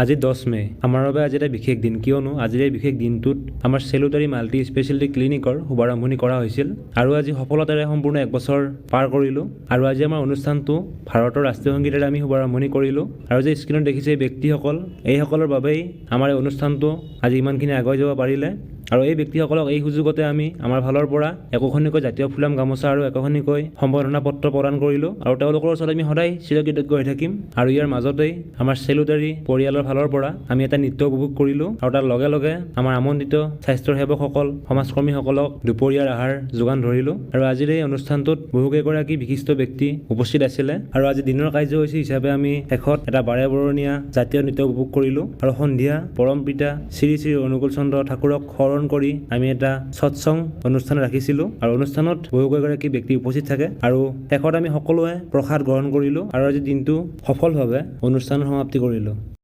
আজি 10 মে'। আমাৰ বাবে আজি এটা বিশেষ দিন, কিয়নো আজিৰ এই বিশেষ দিনটোত আমাৰ চেলুতাৰী মাল্টি স্পেচিয়েলিটি ক্লিনিকৰ শুভাৰম্ভণি কৰা হৈছিল আৰু আজি সফলতাৰে সম্পূৰ্ণ 1 বছৰ পাৰ কৰিলোঁ। আৰু আজি আমাৰ অনুষ্ঠানটো ভাৰতৰ ৰাষ্ট্ৰীয় সংগীতেৰে আমি শুভাৰম্ভণি কৰিলোঁ। আৰু যে স্ক্ৰীণত দেখিছে এই ব্যক্তিসকল, এইসকলৰ বাবেই আমাৰ এই অনুষ্ঠানটো আজি ইমানখিনি আগুৱাই যাব পাৰিলে। আৰু এই ব্যক্তিসকলক এই সুযোগতে আমি আমাৰ ফালৰ পৰা একোখনিকৈ জাতীয় ফুলাম গামোচা আৰু একোখনিকৈ সম্বৰ্ধনা পত্ৰ প্ৰদান কৰিলোঁ। আৰু তেওঁলোকৰ ওচৰত আমি সদায় চিৰকৃতজ্ঞ হৈ থাকিম। আৰু ইয়াৰ মাজতেই আমাৰ চেলুতাৰী পৰিয়ালৰ ফালৰ পৰা আমি এটা নৃত্য উপভোগ কৰিলোঁ। আৰু তাৰ লগে লগে আমাৰ আমন্ত্ৰিত স্বাস্থ্য সেৱকসকল, সমাজকৰ্মীসকলক দুপৰীয়াৰ আহাৰ যোগান ধৰিলোঁ। আৰু আজিৰ এই অনুষ্ঠানটোত বহুকেইগৰাকী বিশিষ্ট ব্যক্তি উপস্থিত আছিলে। আৰু আজি দিনৰ কাৰ্যসূচী হিচাপে আমি শেষত এটা বাৰে বৰণীয়া জাতীয় নৃত্য উপভোগ কৰিলোঁ। আৰু সন্ধিয়া পৰম পিতা শ্ৰী শ্ৰী অনুকূল চন্দ্ৰ ঠাকুৰক স্মৰণ কৰি আমি এটা সৎসং অনুষ্ঠান ৰাখিছিলোঁ। আৰু অনুষ্ঠানত বহুকেইগৰাকী ব্যক্তি উপস্থিত থাকে। আৰু শেষত আমি সকলোৱে প্ৰসাদ গ্ৰহণ কৰিলোঁ আৰু আজি দিনটো সফলভাৱে অনুষ্ঠানৰ সমাপ্তি কৰিলোঁ।